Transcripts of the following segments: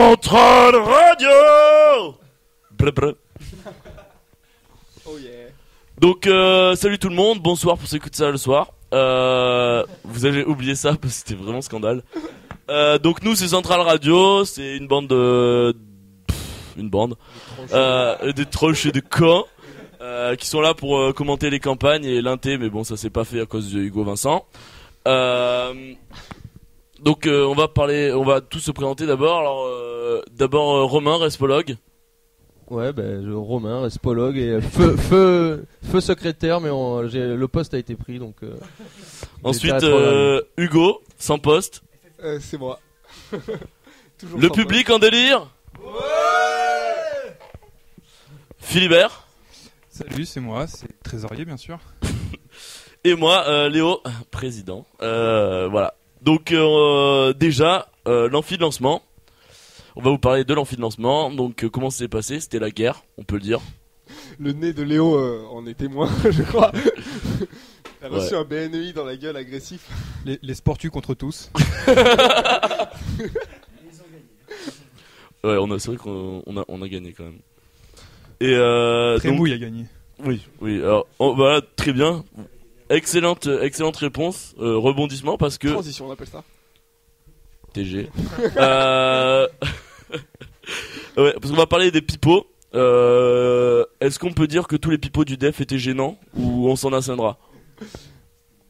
Centrale Radio. Blablabla. Oh yeah. Donc salut tout le monde, bonsoir pour ceux qui écoutent ça le soir. Vous avez oublié ça parce que c'était vraiment scandale. Donc nous c'est Centrale Radio, c'est une bande de... des troches et des cons qui sont là pour commenter les campagnes et l'inté, mais bon ça s'est pas fait à cause de Hugo Vincent. Donc on va tous se présenter d'abord. Alors d'abord Romain, respologue. Ouais, Romain, respologue et feu secrétaire, mais le poste a été pris donc. Ensuite Hugo, sans poste. C'est moi. Toujours Le sans public en délire. Ouais. Philibert. Salut, c'est moi, c'est trésorier bien sûr. Et moi, Léo, président. Voilà. Donc déjà, l'amphi de lancement. On va vous parler de l'amphi de lancement. Donc comment ça s'est passé? C'était la guerre, on peut le dire. Le nez de Léo en est témoin, je crois. Il a reçu un BNEI dans la gueule agressif. Les sportus contre tous. Ouais, c'est vrai qu'on a gagné quand même. Et Trémouille a gagné. Oui. Alors voilà, très bien. Excellente réponse. Rebondissement parce que Transition, on appelle ça. TG. Ouais, parce qu'on va parler des pipeaux. Est-ce qu'on peut dire que tous les pipeaux du def étaient gênants ou on s'en asseindra?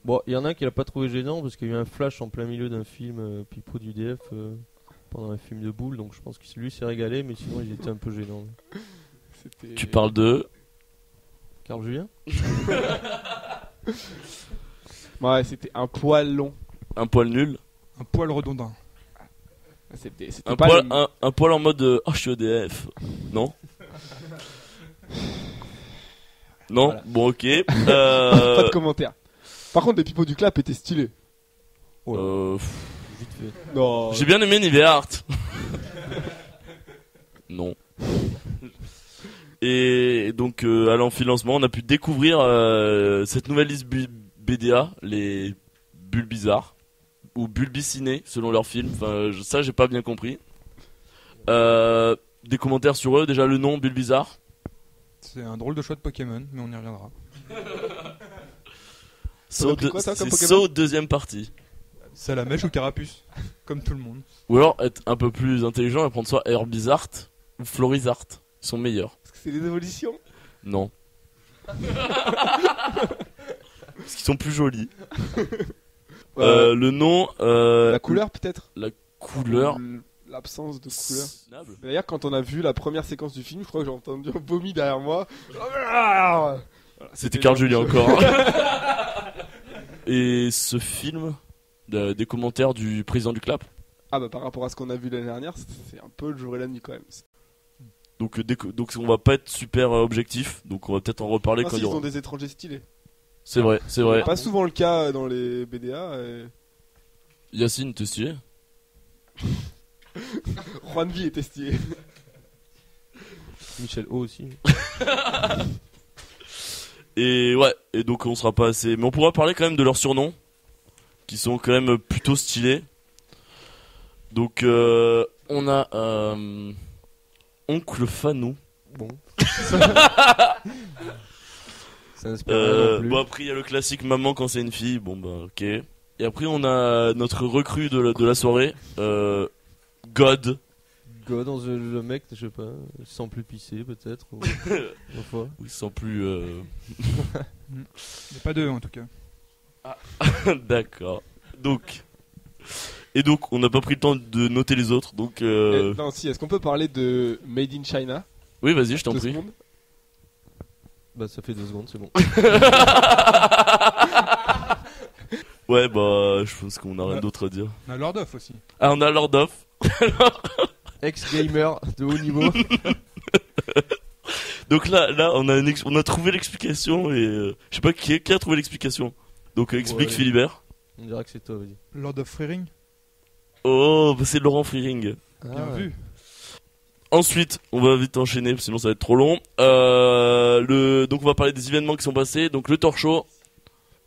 Bon, il y en a qui l'a pas trouvé gênant parce qu'il y a eu un flash en plein milieu d'un film Pipo du DF pendant un film de boule, donc je pense que lui s'est régalé, mais sinon il était un peu gênant. Tu parles de Carl Julien? Ouais, c'était un poil long. un poil nul, Un poil redondant. C'était un pas poil, le- un poil en mode oh je suis EDF, non? Non, Voilà. bon ok. Pas de commentaire. Par contre, les pipeaux du clap étaient stylés. Vite fait. Non. J'ai bien aimé Niveart. Non. Et donc à l'enfilancement, on a pu découvrir cette nouvelle liste BDA, les bulles bizarres ou bulbicinés selon leur film. Enfin, ça j'ai pas bien compris. Des commentaires sur eux. Déjà le nom Bulbizarre. C'est un drôle de choix de Pokémon, mais on y reviendra. a pris quoi, ça, comme C'est Pokémon deuxième partie. Salamèche ou Carapuce, comme tout le monde. Ou alors être un peu plus intelligent et prendre soit Herbizart ou Florizart. Ils sont meilleurs. Parce que c'est les évolutions. Non. Parce qu'ils sont plus jolis. Le nom. La couleur, peut-être. La couleur. Ou l'absence de couleur. Snable. D'ailleurs, quand on a vu la première séquence du film, je crois que j'ai entendu un vomi derrière moi. Voilà, C'était Carl Julien encore. Et ce film, des commentaires du président du clap. Ah bah par rapport à ce qu'on a vu l'année dernière, c'est un peu le jour et la nuit quand même. Donc on va pas être super objectif. Donc on va peut-être en reparler Ah, quand si, il y ils aura. ont des étrangers stylés. C'est vrai. Pas souvent le cas dans les BDA. Yacine, t'es stylé? Juan V était stylé. Michel O aussi. Et ouais, et donc on sera pas assez. Mais on pourra parler quand même de leurs surnoms, qui sont quand même plutôt stylés. Donc on a Oncle Fanou. Bon. Ça n'inspire rien non plus. Bon après il y a le classique maman quand c'est une fille. Bon bah ok. Et après on a notre recrue de la soirée, God. God, dans le mec, je sais pas, sans plus pisser peut-être. Ou... Parfois. Ou sans plus. Il n'y a pas deux en tout cas. D'accord. Donc. Et donc on n'a pas pris le temps de noter les autres. Donc. Non, si, est-ce qu'on peut parler de Made in China? Oui vas-y je t'en 2 prie. secondes. Bah ça fait 2 secondes, c'est bon. Ouais bah je pense qu'on a rien d'autre à dire. On a Lord of aussi. Ah on a Lord of. Ex-gamer de haut niveau. Donc là on a trouvé l'explication et je sais pas qui a trouvé l'explication. Donc explique Ouais. Philibert. On dirait que c'est toi, vas-y. Lord of Freering. Oh bah, c'est Laurent Freering. Bien vu. Ensuite, on va vite enchaîner, sinon ça va être trop long. Donc on va parler des événements qui sont passés. Donc le Talk Show.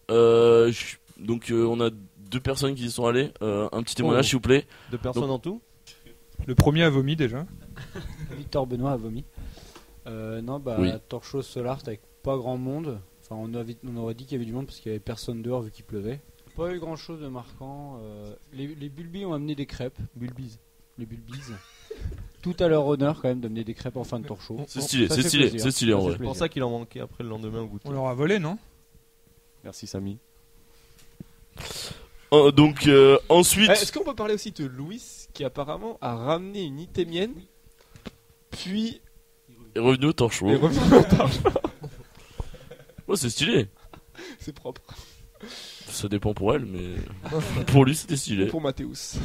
On a 2 personnes qui y sont allées. Un petit témoignage Oh. s'il vous plaît. 2 personnes en tout. Le premier a vomi déjà. Victor Benoît a vomi. Non, bah, Oui. Torchos Solar avec pas grand monde. Enfin, on aurait dit qu'il y avait du monde parce qu'il y avait personne dehors vu qu'il pleuvait. Pas eu grand chose de marquant. Les Bulbies ont amené des crêpes. Bulbies. Les Bulbies. Tout à leur honneur quand même d'amener des crêpes en fin de torchon. C'est stylé, Ça c'est fait stylé, plaisir. c'est stylé en Ça fait vrai. C'est pour plaisir. ça qu'il en manquait après le lendemain au goûter. On leur a volé, non? Merci Samy. Donc ensuite, Est-ce qu'on peut parler aussi de Louis qui apparemment a ramené une itémienne, puis est revenu au torchon. est revenu au torchon. Ouais, c'est stylé. C'est propre. Ça dépend pour elle, mais pour lui c'était stylé. Pour Mathéus.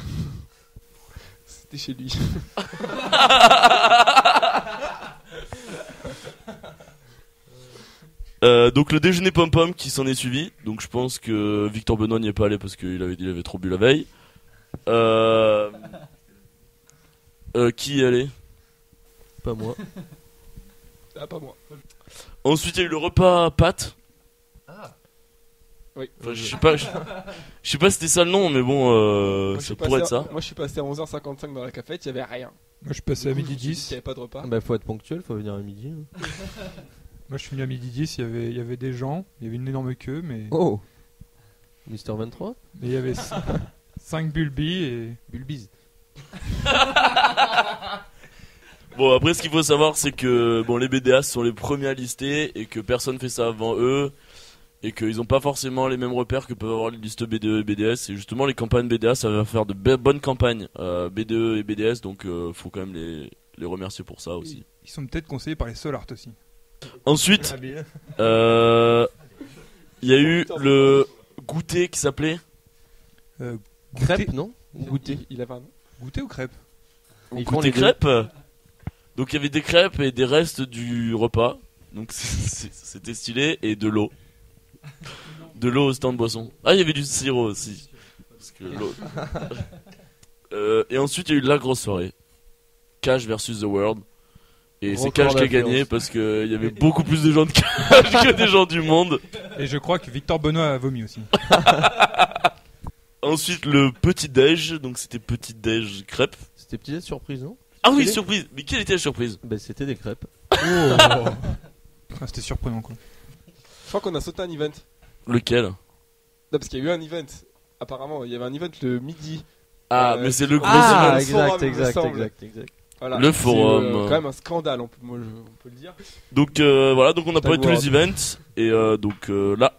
C'était chez lui. Donc le déjeuner pom-pom qui s'en est suivi. Donc je pense que Victor Benoît n'y est pas allé parce qu'il avait trop bu la veille. Qui y est allé? Pas moi. Ah, pas moi. Ensuite il y a eu le repas pâtes. Oui. Enfin, je sais pas si c'était ça le nom, mais bon, Moi, je ça suis pourrait passé être ça. Moi, je suis passé à 11h55 dans la cafette, il y avait rien. Moi, je suis passé à Du coup, midi je me suis dit 10. qu'il n'y avait pas de repas. Bah, faut être ponctuel, faut venir à midi. hein. Moi, je suis venu à midi 10. Il y avait des gens. Il y avait une énorme queue, mais Oh Mister 23 il y avait 5 Bulbies et. Bulbies. Bon, après ce qu'il faut savoir c'est que bon, les BDA sont les premiers à lister et que personne fait ça avant eux. Et qu'ils n'ont pas forcément les mêmes repères que peuvent avoir les listes BDE et BDS. Et justement, les campagnes BDA, ça va faire de bonnes campagnes BDE et BDS. Donc, faut quand même les remercier pour ça aussi. Ils sont peut-être conseillés par les Soul Art aussi. Ensuite, il y a eu le goûter qui s'appelait Crêpes, non Ou goûter Il avait un nom. Goûter ou crêpe? Ils font goûter les deux. crêpes. Donc, il y avait des crêpes et des restes du repas. Donc, c'était stylé. Et de l'eau. De l'eau au stand boisson. Ah, il y avait du sirop aussi. Parce que l'eau. Et ensuite, il y a eu la grosse soirée. Cash versus The World. Et c'est Record Cash qui a gagné d'affluence. parce qu'il y avait beaucoup plus de gens de Cash que des gens du monde. Et je crois que Victor Benoît a vomi aussi. Ensuite, le petit déj. Donc, c'était petit déj crêpes. C'était petite surprise, non Ah oui, Quelle est- surprise. Mais quelle était la surprise? Bah, c'était des crêpes. Ah, c'était surprenant quoi. Je crois qu'on a sauté un event. Lequel? Non, parce qu'il y a eu un event. Apparemment, il y avait un event le midi. Ah, mais c'est le gros Ah, event. forum, il me semble. exact. Voilà. Le C'est, forum. quand même un scandale, on peut le dire. Donc voilà, donc on a parlé de tous les events et donc là,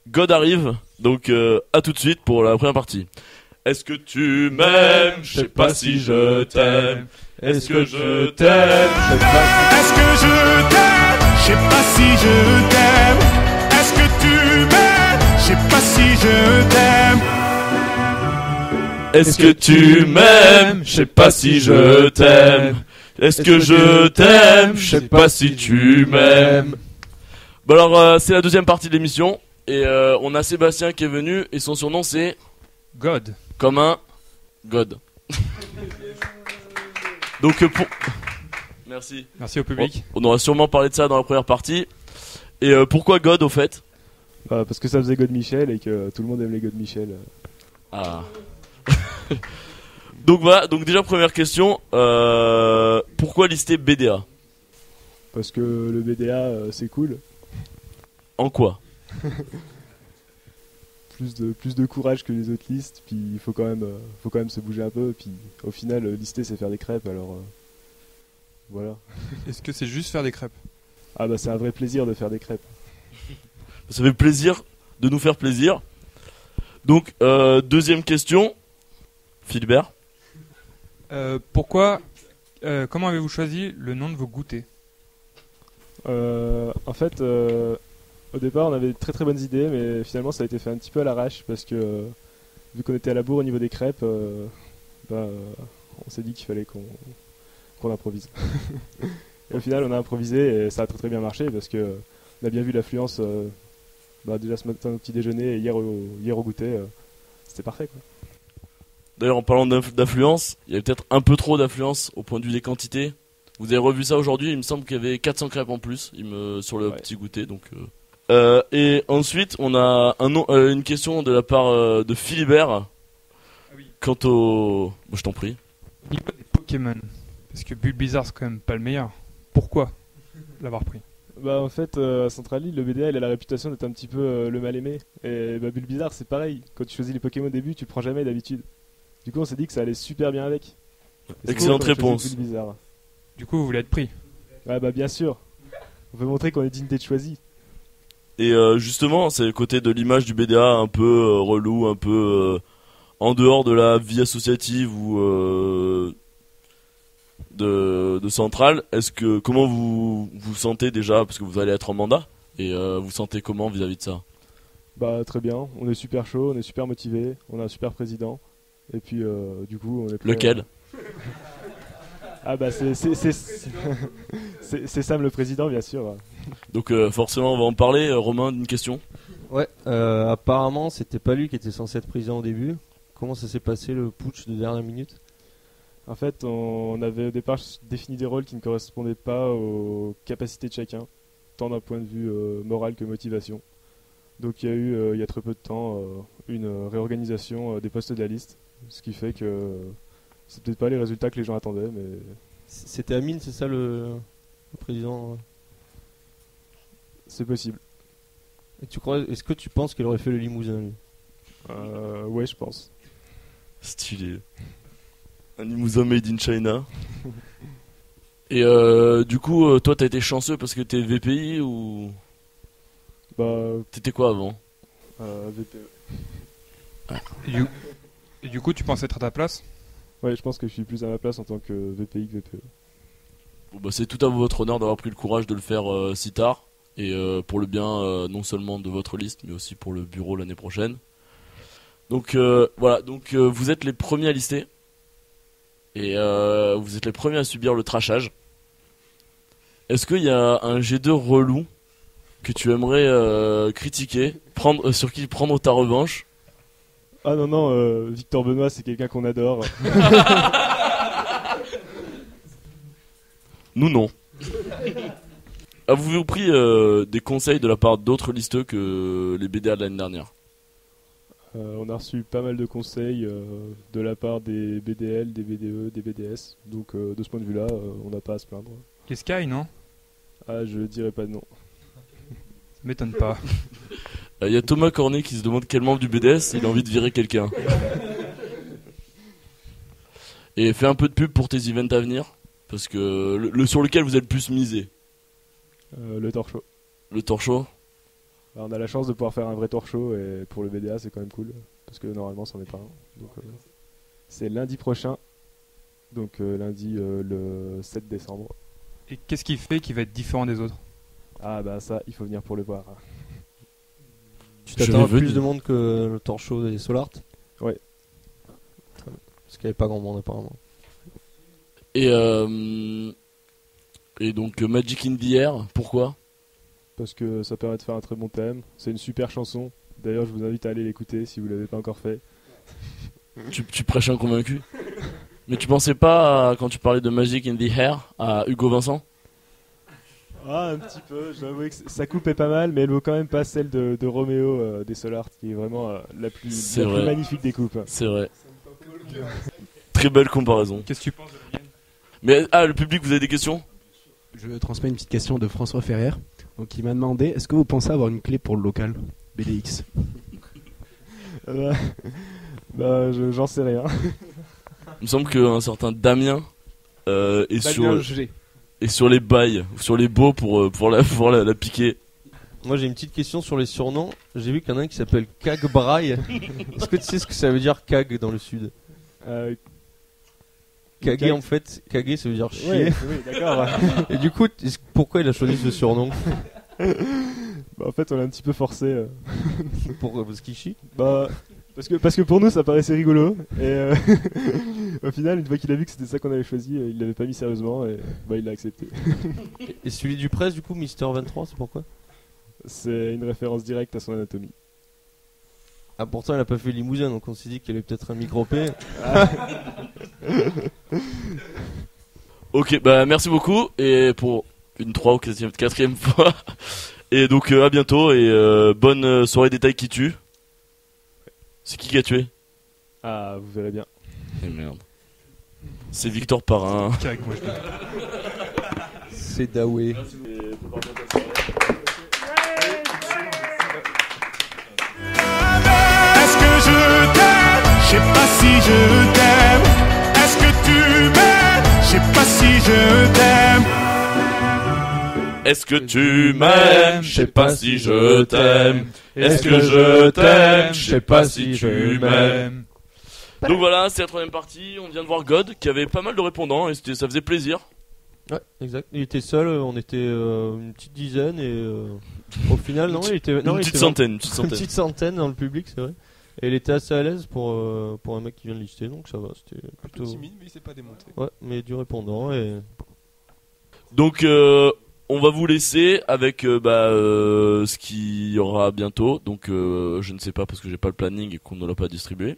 God arrive. Donc à tout de suite pour la première partie. Est-ce que tu m'aimes? Je sais pas si je t'aime. Est-ce que je t'aime? Je sais pas Est-ce que je t'aime? Je sais pas si je t'aime. Est-ce que tu m'aimes? Je sais pas si je t'aime. si... Est-ce que tu m'aimes? Je sais pas si je t'aime. Est-ce que je t'aime? Je sais pas si tu m'aimes. Bon alors c'est la deuxième partie de l'émission et on a Sébastien qui est venu et son surnom c'est God. comme un God. Donc pour merci. Merci au public. On aura sûrement parlé de ça dans la première partie. Et pourquoi God au fait? Parce que ça faisait God Michel et que tout le monde aime les God Michel. Ah. Donc voilà, donc déjà première question, pourquoi lister BDA? Parce que le BDA c'est cool. En quoi? Plus de courage que les autres listes, puis il faut quand même se bouger un peu, puis au final lister c'est faire des crêpes, alors voilà. Est-ce que c'est juste faire des crêpes? Ah bah c'est un vrai plaisir de faire des crêpes. Ça fait plaisir de nous faire plaisir. Donc deuxième question, Philibert. Pourquoi comment avez-vous choisi le nom de vos goûters? En fait, au départ on avait de très très bonnes idées, mais finalement ça a été fait un petit peu à l'arrache, parce que vu qu'on était à la bourre au niveau des crêpes, on s'est dit qu'il fallait qu'on improvise. Et au final on a improvisé et ça a très très bien marché, parce que on a bien vu l'affluence déjà ce matin au petit déjeuner et hier au goûter, c'était parfait quoi. D'ailleurs en parlant d'affluence, il y avait peut-être un peu trop d'affluence au point de vue des quantités. Vous avez revu ça aujourd'hui, il me semble qu'il y avait 400 crêpes en plus sur le petit goûter. Donc, et ensuite on a une question de la part de Philibert. oui. Quant au... Bon, je t'en prie. Au niveau des Pokémon. Parce que Bulbizarre, c'est quand même pas le meilleur. Pourquoi l'avoir pris? Bah en fait, à Centralille, le BDA il a la réputation d'être un petit peu le mal aimé. Et bah Bulbizarre c'est pareil, quand tu choisis les Pokémon au début, tu le prends jamais d'habitude. Du coup on s'est dit que ça allait super bien avec. Et c'est Excellente pour ça qu'on a choisi réponse. Bulbizarre. Du coup, vous voulez être pris. Ouais bah bien sûr. On veut montrer qu'on est digne d'être choisi. Et justement, c'est le côté de l'image du BDA un peu relou, un peu en dehors de la vie associative ou de Centrale. Comment vous sentez déjà, parce que vous allez être en mandat, et vous sentez comment vis-à-vis de ça? Bah très bien, on est super chaud, on est super motivé, on a un super président. Et puis du coup on est prêt. Lequel? Ah bah c'est Sam le président bien sûr. Donc forcément on va en parler. Romain, une question? Ouais, apparemment, c'était pas lui qui était censé être président au début. Comment ça s'est passé le putsch de dernière minute? En fait, on avait au départ défini des rôles qui ne correspondaient pas aux capacités de chacun, tant d'un point de vue moral que motivation. Donc il y a eu, il y a très peu de temps, une réorganisation des postes de la liste, ce qui fait que c'est peut-être pas les résultats que les gens attendaient, mais C'était Amine, c'est ça le président? c'est possible. Et est-ce que tu penses qu'il aurait fait le Limousin, lui? Ouais, je pense. Stylé. Un Limousin made in China. Et du coup, toi t'as été chanceux parce que t'es VPI ou Bah, t'étais quoi avant? VPE. Et du coup, tu penses être à ta place? Ouais, je pense que je suis plus à ma place en tant que VPI que VPE. Bon, bah, c'est tout à votre honneur d'avoir pris le courage de le faire si tard. Et pour le bien non seulement de votre liste, mais aussi pour le bureau l'année prochaine. Donc voilà, donc vous êtes les premiers à lister. Et vous êtes les premiers à subir le trashage. Est-ce qu'il y a un G2 relou que tu aimerais critiquer, sur qui prendre ta revanche? Ah non, non, Victor Benoît, c'est quelqu'un qu'on adore. Nous non. Avez-vous pris des conseils de la part d'autres listeux que les BDA de l'année dernière? On a reçu pas mal de conseils de la part des BDL, des BDE, des BDS. Donc de ce point de vue-là, on n'a pas à se plaindre. Les Sky, non? Ah, je dirais pas de nom. Ça m'étonne pas. Il y a Thomas Cornet qui se demande quel membre du BDS il a envie de virer quelqu'un. Et fais un peu de pub pour tes events à venir, parce que le sur lequel vous êtes le plus misé. Le talk show. Le talk show. Alors, on a la chance de pouvoir faire un vrai talk show et pour le BDA c'est quand même cool parce que normalement c'en est pas un. Donc c'est lundi prochain. Donc lundi le 7 décembre. Et qu'est-ce qui fait qu'il va être différent des autres? Ah bah ça il faut venir pour le voir. Tu Je t'attends à vais plus venir. de monde que le talk show des Solart? Ouais. Très bien. Parce qu'il n'y avait pas grand monde apparemment. Et donc Magic in the Air, pourquoi? Parce que ça permet de faire un très bon thème. C'est une super chanson. D'ailleurs je vous invite à aller l'écouter si vous l'avez pas encore fait. Tu prêches un convaincu. Mais tu pensais pas, quand tu parlais de Magic in the Air, à Hugo Vincent? Ah un petit peu, je dois avouer que sa coupe est pas mal mais elle vaut quand même pas celle de Roméo des Solart qui est vraiment la plus vrai. magnifique des coupes. C'est vrai. Très belle comparaison. Qu'est-ce que tu penses de la mienne? Mais le public, vous avez des questions? Je transmets une petite question de François Ferrer. Donc il m'a demandé, est-ce que vous pensez avoir une clé pour le local BDX? J'en sais rien. Il me semble qu'un certain Damien est sur les bails, sur les baux pour la piquer. Moi j'ai une petite question sur les surnoms. J'ai vu qu'il y en a un qui s'appelle Cag Braille. Est-ce que tu sais ce que ça veut dire Cag dans le sud? Caguer en fait, caguer ça veut dire chier. Oui, d'accord. Et du coup, pourquoi il a choisi ce surnom? Bah, en fait, on l'a un petit peu forcé. Parce qu'il chie? Bah, parce que pour nous, ça paraissait rigolo. Et au final, une fois qu'il a vu que c'était ça qu'on avait choisi, il l'avait pas mis sérieusement et bah, il l'a accepté. Et celui du presse, du coup, Mister 23, c'est pourquoi? C'est une référence directe à son anatomie. Ah, pourtant, il a pas fait Limousin, donc on s'est dit qu'il y avait peut-être un micro-P. Ok, bah merci beaucoup et pour une 3 ou 4ème fois. Et donc à bientôt et bonne soirée détail qui tue. C'est qui a tué? Ah, vous verrez bien. Eh merde. C'est Victor Parrain. Avec moi, je dis. C'est Daoué. Est-ce que je t'aime? Je sais pas si je t'aime. Est-ce que tu m'aimes? Je sais pas si je t'aime. Est-ce que tu m'aimes? Je sais pas si je t'aime. Est-ce que je t'aime? Je sais pas si tu m'aimes. Donc voilà, c'est la troisième partie. On vient de voir God qui avait pas mal de répondants et ça faisait plaisir. Ouais, exact. Il était seul, on était une petite dizaine et au final, non, il était. Une petite centaine. Une petite centaine dans le public, c'est vrai. Et il était assez à l'aise pour un mec qui vient de lister, donc ça va, c'était Un peu plutôt. timide, mais il s'est pas démonté. Ouais, mais du répondant et. Donc on va vous laisser avec ce qu'il y aura bientôt. Donc je ne sais pas parce que j'ai pas le planning et qu'on ne l'a pas distribué.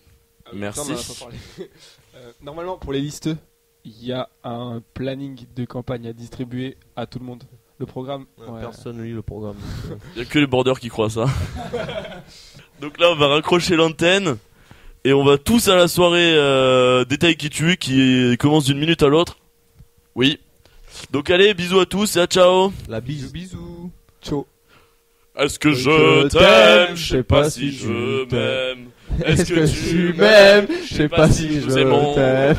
Merci. Non, on en a pas parlé. Normalement, pour les listeux, il y a un planning de campagne à distribuer à tout le monde. Le programme. Ouais. Personne lit le programme. Il y a que les bordeurs qui croient ça. Donc là on va raccrocher l'antenne et on va tous à la soirée Détail qui tue qui commence d'une minute à l'autre. Oui. Donc allez, bisous à tous et à ciao. La bise. Bisous. Ciao. Est-ce que je t'aime? Je sais pas si je m'aime. Est-ce que tu m'aimes? Je sais pas si je C'est bon. t'aime.